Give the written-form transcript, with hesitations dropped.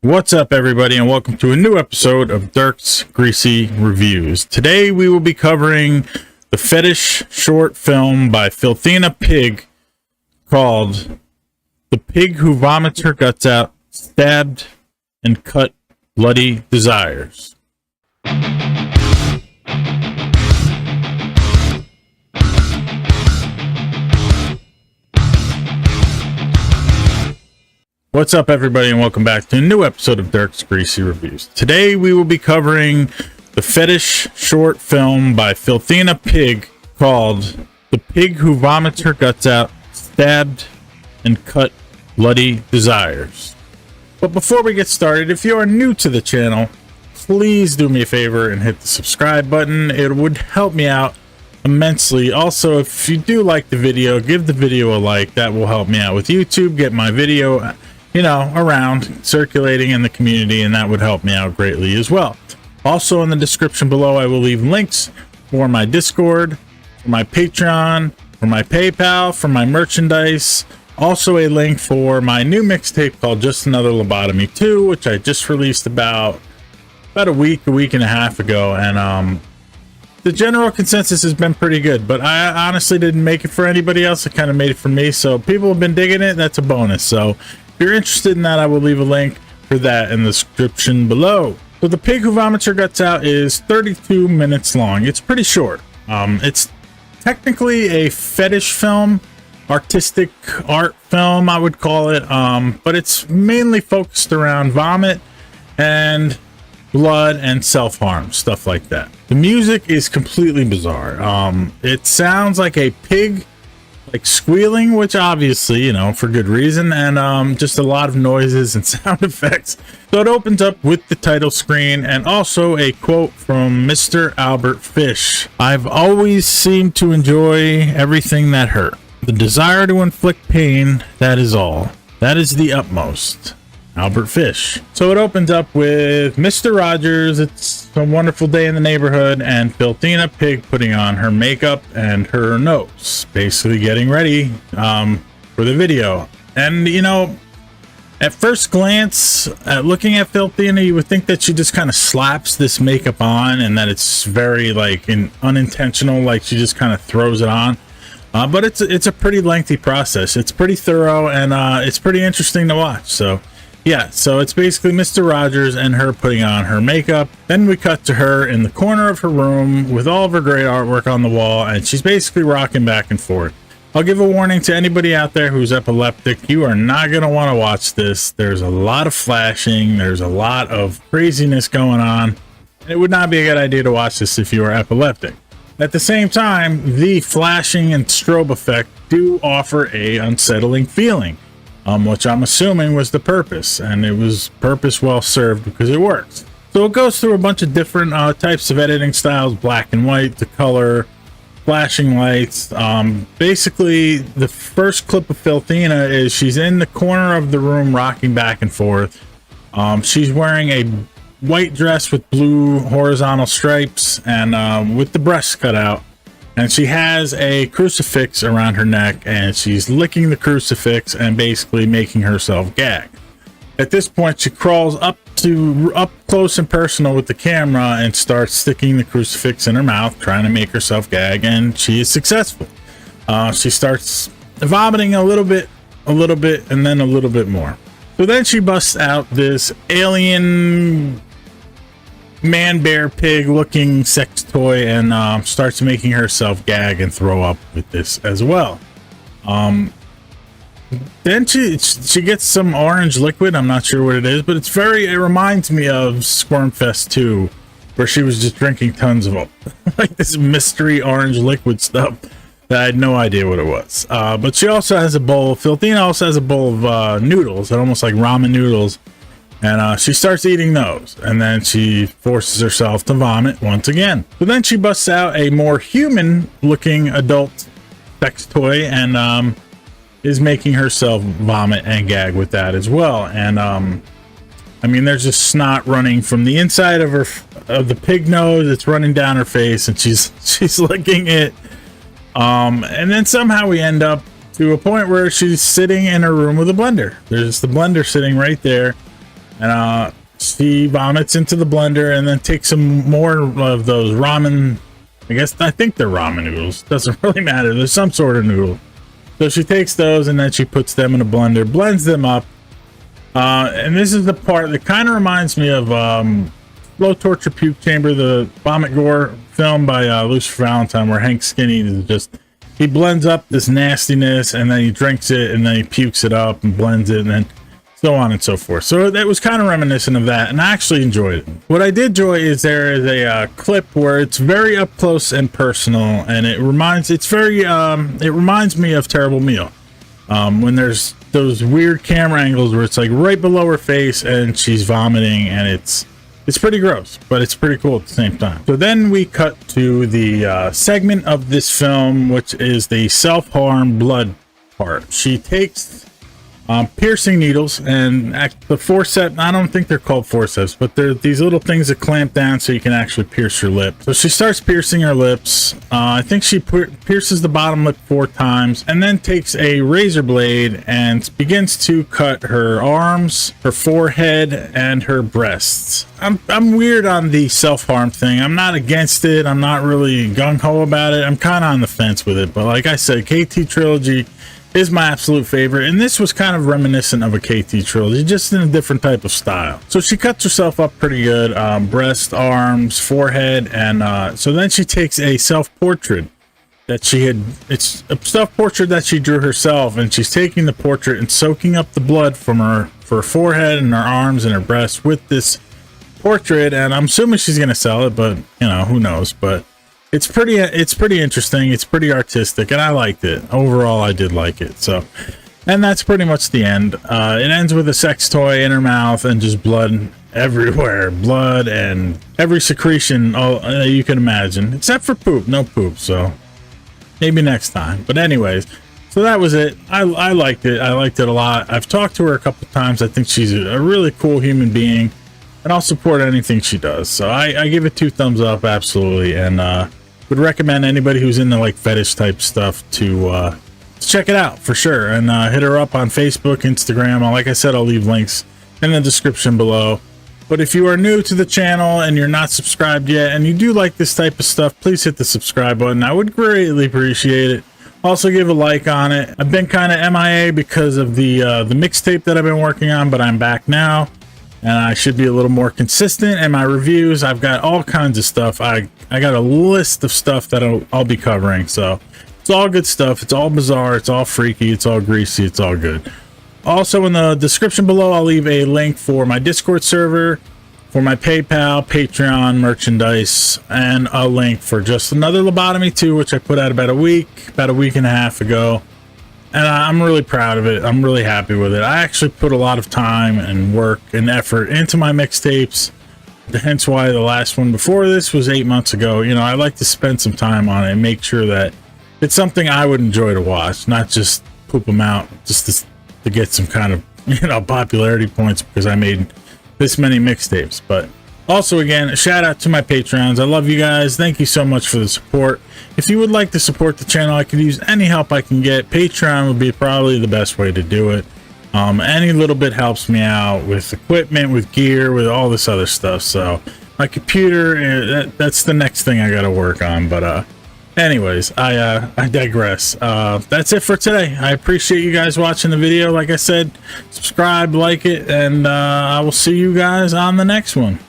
What's up, everybody, and welcome to a new episode of Dirk's Greasy Reviews. Today we will be covering the fetish short film by Filthina Pig called The Pig Who Vomits Her Guts Out, Stabbed and Cut Bloody Desires. What's up, everybody, and welcome back to a new episode of Dirk's Greasy Reviews. Today we will be covering the fetish short film by Filthina Pig called The Pig Who Vomits Her Guts Out, Stabbed and Cut Bloody Desires. But before we get started, if you are new to the channel, please do me a favor and hit the subscribe button. It would help me out immensely. Also, if you do like the video, give the video a like. That will help me out with YouTube, get my video around, circulating in the community, and that would help me out greatly as well. Also, in the description below, I will leave links for my Discord, for my Patreon, for my PayPal, for my merchandise. Also, a link for my new mixtape called Just Another Lobotomy 2, which I just released about a week and a half ago, and the general consensus has been pretty good, but I honestly didn't make it for anybody else. I kind of made it for me, so people have been digging it. That's a bonus. So if you're interested in that, I will leave a link for that in the description below. So The Pig Who Vomits Her Guts Out is 32 minutes long. It's pretty short. It's technically a fetish film, artistic art film, I would call it, but it's mainly focused around vomit and blood and self-harm, stuff like that. The music is completely bizarre. It sounds like a pig like squealing, which obviously, for good reason, and just a lot of noises and sound effects. So it opens up with the title screen and also a quote from Mr. Albert Fish. "I've always seemed to enjoy everything that hurt. The desire to inflict pain, that is all. That is the utmost. Albert Fish." So it opens up with Mr. Rogers, it's a wonderful day in the neighborhood, and Filthina Pig putting on her makeup and her nose, basically getting ready for the video. And at first glance, looking at Filthina, you would think that she just kind of slaps this makeup on and that it's very unintentional, like she just kind of throws it on. But it's a pretty lengthy process. It's pretty thorough, and it's pretty interesting to watch. So yeah, so it's basically Mr. Rogers and her putting on her makeup. Then we cut to her in the corner of her room with all of her great artwork on the wall, and she's basically rocking back and forth. I'll give a warning to anybody out there who's epileptic. You are not going to want to watch this. There's a lot of flashing. There's a lot of craziness going on. It would not be a good idea to watch this if you are epileptic. At the same time, the flashing and strobe effect do offer a unsettling feeling. Which I'm assuming was the purpose, and it was purpose well served because it works. So it goes through a bunch of different types of editing styles: black and white, the color, flashing lights. Basically, the first clip of Filthina is she's in the corner of the room rocking back and forth. She's wearing a white dress with blue horizontal stripes and with the breasts cut out. And she has a crucifix around her neck, and she's licking the crucifix and basically making herself gag. At this point, she crawls up close and personal with the camera and starts sticking the crucifix in her mouth, trying to make herself gag, and she is successful. She starts vomiting a little bit, and then a little bit more. So then she busts out this alien man bear pig looking sex toy and starts making herself gag and throw up with this as well. Then she gets some orange liquid. I'm not sure what it is, but it reminds me of Squirmfest 2, where she was just drinking tons of like this mystery orange liquid stuff that I had no idea what it was. But she also has a bowl. Filthina also has a bowl of noodles, almost like ramen noodles. And she starts eating those, and then she forces herself to vomit once again. So then she busts out a more human-looking adult sex toy and is making herself vomit and gag with that as well. And I mean, there's just snot running from the inside of the pig nose. It's running down her face, and she's licking it. And then somehow we end up to a point where she's sitting in her room with a blender. There's the blender sitting right there. and she vomits into the blender and then takes some more of those ramen. I think they're ramen noodles. Doesn't really matter. There's some sort of noodle. So she takes those and then she puts them in a blender, blends them up. And this is the part that kind of reminds me of Slow Torture Puke Chamber, the Vomit Gore film by Lucifer Valentine, where Hank Skinny is just, he blends up this nastiness and then he drinks it and then he pukes it up and blends it and then so on and so forth. So that was kind of reminiscent of that, and I actually enjoyed it. What I did enjoy is there is a clip where it's very up close and personal, and it reminds me of Terrible Meal, when there's those weird camera angles where it's like right below her face and she's vomiting, and it's pretty gross, but it's pretty cool at the same time. So then we cut to the segment of this film, which is the self-harm blood part. She takes piercing needles, and the forceps, I don't think they're called forceps, but they're these little things that clamp down so you can actually pierce your lip. So she starts piercing her lips. I think she pierces the bottom lip 4 times, and then takes a razor blade and begins to cut her arms, her forehead, and her breasts. I'm weird on the self-harm thing. I'm not against it. I'm not really gung-ho about it. I'm kind of on the fence with it, but like I said, KT Trilogy is my absolute favorite, and this was kind of reminiscent of a KT Trilogy, just in a different type of style. So she cuts herself up pretty good, breast, arms, forehead, and so then she takes a self-portrait that it's a self-portrait that she drew herself, and she's taking the portrait and soaking up the blood from her forehead and her arms and her breast with this portrait, and I'm assuming she's gonna sell it, but you know, who knows. But it's pretty interesting, it's pretty artistic, and I liked it. Overall, I did like it. So, and that's pretty much the end. It ends with a sex toy in her mouth and just blood everywhere, blood and every secretion you can imagine, except for poop. No poop, so maybe next time. But anyways, so that was it. I liked it. I liked it a lot. I've talked to her a couple times. I think she's a really cool human being, and I'll support anything she does. So I give it 2 thumbs up, absolutely, and would recommend anybody who's into like fetish type stuff to check it out for sure, and hit her up on Facebook, Instagram. Like I said, I'll leave links in the description below. But if you are new to the channel and you're not subscribed yet, and you do like this type of stuff, please hit the subscribe button. I would greatly appreciate it. Also give a like on it. I've been kind of MIA because of the mixtape that I've been working on, but I'm back now, and I should be a little more consistent in my reviews. I've got all kinds of stuff. I got a list of stuff that I'll be covering. So it's all good stuff. It's all bizarre. It's all freaky. It's all greasy. It's all good. Also in the description below, I'll leave a link for my Discord server, for my PayPal, Patreon, merchandise, and a link for Just Another Lobotomy 2, which I put out about a week and a half ago. And I'm really proud of it. I'm really happy with it. I actually put a lot of time and work and effort into my mixtapes. Hence why the last one before this was 8 months ago. You know, I like to spend some time on it and make sure that it's something I would enjoy to watch, not just poop them out just to get some kind of, you know, popularity points because I made this many mixtapes. But also, again, a shout out to my Patreons. I love you guys. Thank you so much for the support. If you would like to support the channel, I could use any help I can get. Patreon would be probably the best way to do it. Any little bit helps me out with equipment, with gear, with all this other stuff. So my computer, that's the next thing I got to work on. But anyways, I digress. That's it for today. I appreciate you guys watching the video. Like I said, subscribe, like it, and I will see you guys on the next one.